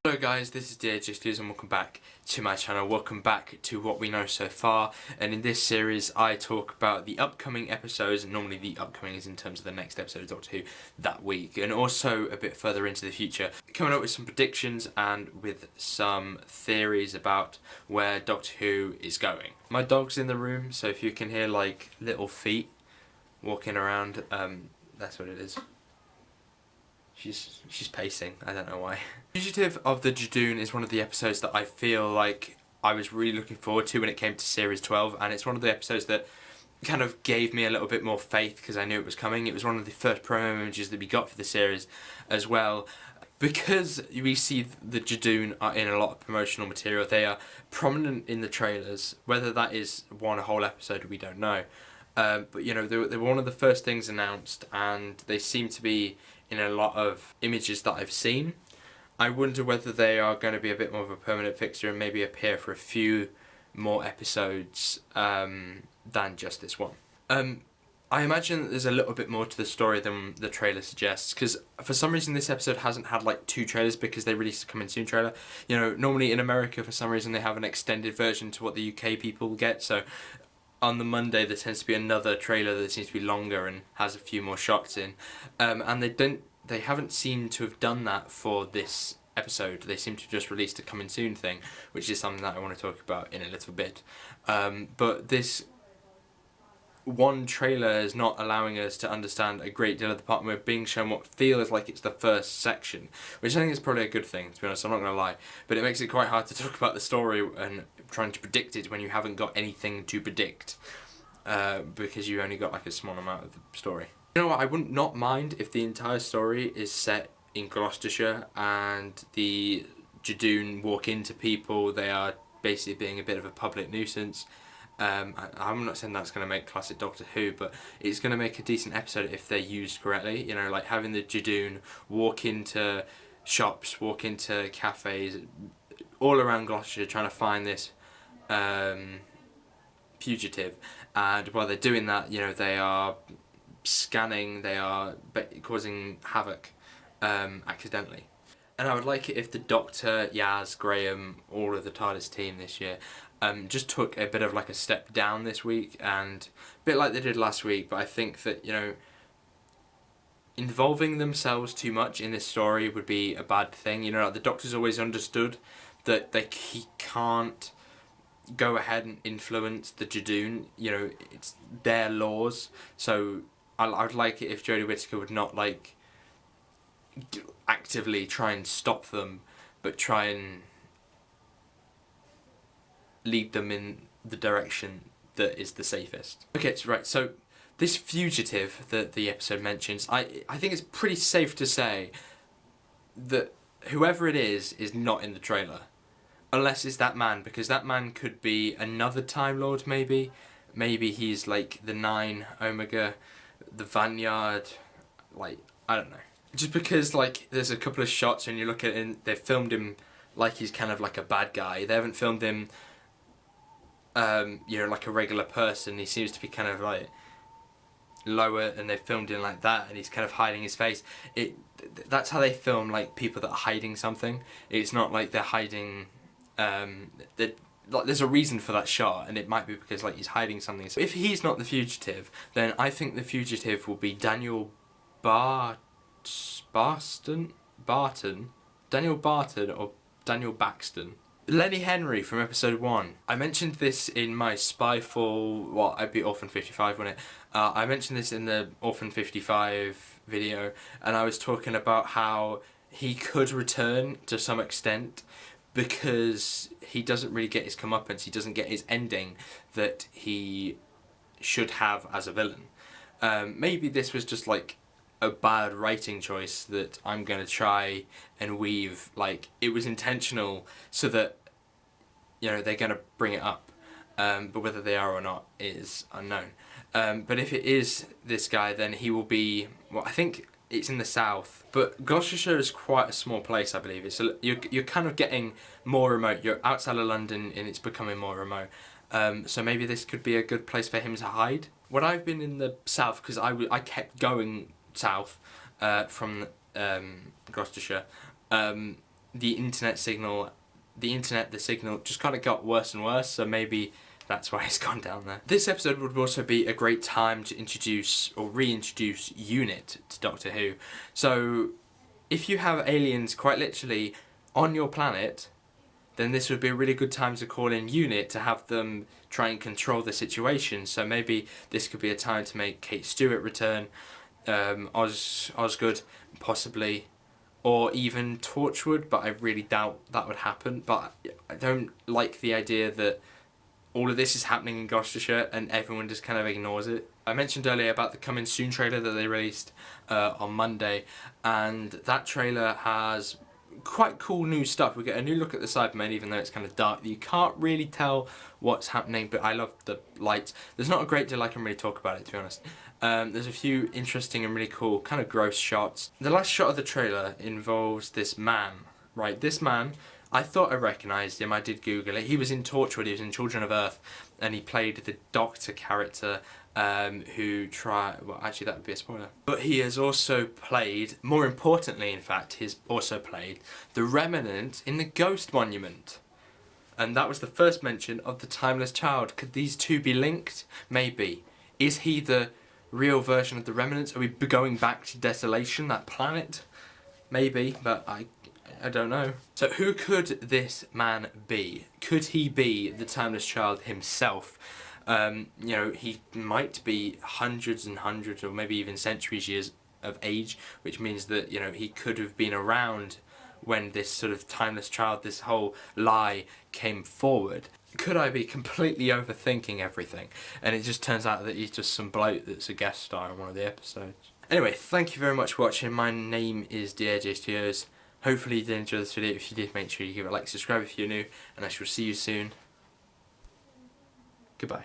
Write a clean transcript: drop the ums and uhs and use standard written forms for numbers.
Hello guys, this is DHSTs and welcome back to my channel. Welcome back to what we know so far, and in this series I talk about the upcoming episodes, and normally the upcoming is in terms of the next episode of Doctor Who that week, and also a bit further into the future, coming up with some predictions and with some theories about where Doctor Who is going. My dog's in the room, so if you can hear like little feet walking around, that's what it is. She's pacing, I don't know why. Fugitive of the Judoon is one of the episodes that I feel like I was really looking forward to when it came to series 12, and it's one of the episodes that kind of gave me a little bit more faith because I knew it was coming. It was one of the first promo images that we got for the series as well. Because we see the Judoon in a lot of promotional material, they are prominent in the trailers. Whether that is one whole episode, we don't know. But you know, they were one of the first things announced, and they seem to be in a lot of images that I've seen. I wonder whether they are going to be a bit more of a permanent fixture and maybe appear for a few more episodes than just this one. I imagine that there's a little bit more to the story than the trailer suggests, because for some reason this episode hasn't had like 2 trailers because they released a coming soon trailer. You know, normally in America for some reason they have an extended version to what the UK people get, so on the Monday there tends to be another trailer that seems to be longer and has a few more shots in, and they haven't seemed to have done that for this episode. They seem to have just released a coming soon thing, which is something that I want to talk about in a little bit. But this one trailer is not allowing us to understand a great deal of the part. We're being shown what feels like it's the first section, which I think is probably a good thing, to be honest, I'm not going to lie. But it makes it quite hard to talk about the story and trying to predict it when you haven't got anything to predict, because you only got like a small amount of the story. You know what, I wouldn't not mind if the entire story is set in Gloucestershire and the Judoon walk into people. They are basically being a bit of a public nuisance. I'm not saying that's going to make classic Doctor Who, but it's going to make a decent episode if they're used correctly. You know, like having the Judoon walk into shops, walk into cafes, all around Gloucestershire trying to find this fugitive. And while they're doing that, you know, they are scanning, they are causing havoc accidentally. And I would like it if the Doctor, Yaz, Graham, all of the TARDIS team this year just took a bit of like a step down this week, and a bit like they did last week. But I think that, you know, involving themselves too much in this story would be a bad thing. You know, like the Doctor's always understood that he can't go ahead and influence the Judoon. You know, it's their laws. So I'd like it if Jodie Whittaker would not like actively try and stop them, but try and lead them in the direction that is the safest. Okay, right, so this fugitive that the episode mentions, I think it's pretty safe to say that whoever it is not in the trailer. Unless it's that man, because that man could be another Time Lord maybe. Maybe he's like the 9 Omega, the Vanguard, like, I don't know. Just because like there's a couple of shots and you look at it and they've filmed him like he's kind of like a bad guy. They haven't filmed him you know, like a regular person. He seems to be kind of like lower, and they filmed him like that, and he's kind of hiding his face. That's how they film like people that are hiding something. It's not like they're hiding like there's a reason for that shot, and it might be because like he's hiding something. So if he's not the fugitive, then I think the fugitive will be Daniel Barton, Daniel Barton or Daniel Baxton. Lenny Henry from episode 1. I mentioned this in my Spyfall, well, I'd be Orphan 55, wouldn't it? I mentioned this in the Orphan 55 video, and I was talking about how he could return to some extent because he doesn't really get his comeuppance, he doesn't get his ending that he should have as a villain. Maybe this was just like a bad writing choice that I'm going to try and weave, like it was intentional so that, you know, they're going to bring it up, but whether they are or not is unknown. But if it is this guy, then he will be, well, I think it's in the south, but Gloucestershire is quite a small place, I believe. You're kind of getting more remote, you're outside of London and it's becoming more remote. So maybe this could be a good place for him to hide. When I've been in the south, because I kept going south from Gloucestershire, the signal just kind of got worse and worse, so maybe that's why it's gone down there. This episode would also be a great time to introduce or reintroduce UNIT to Doctor Who. So if you have aliens quite literally on your planet, then this would be a really good time to call in UNIT to have them try and control the situation. So maybe this could be a time to make Kate Stewart return, Osgood possibly, or even Torchwood, but I really doubt that would happen. But I don't like the idea that all of this is happening in Gloucestershire and everyone just kind of ignores it. I mentioned earlier about the Coming Soon trailer that they released on Monday, and that trailer has quite cool new stuff. We get a new look at the Cybermen, even though it's kind of dark. You can't really tell what's happening, but I love the lights. There's not a great deal I can really talk about it, to be honest. There's a few interesting and really cool kind of gross shots. The last shot of the trailer involves this man, right? This man, I thought I recognised him. I did Google it. He was in Torchwood, he was in Children of Earth, and he played the Doctor character well, actually that would be a spoiler. But he has also played, more importantly in fact, he's also played the Remnant in the Ghost Monument. And that was the first mention of the Timeless Child. Could these two be linked? Maybe. Is he the real version of the Remnant? Are we going back to Desolation, that planet? Maybe, but I don't know. So who could this man be? Could he be the Timeless Child himself? You know, he might be hundreds and hundreds or maybe even centuries years of age, which means that, you know, he could have been around when this sort of timeless child, this whole lie came forward. Could I be completely overthinking everything and it just turns out that he's just some bloke that's a guest star in one of the episodes? Anyway, thank you very much for watching. My name is DAJ Studios. Hopefully you did enjoy this video. If you did, make sure you give it a like, subscribe if you're new, and I shall see you soon. Goodbye.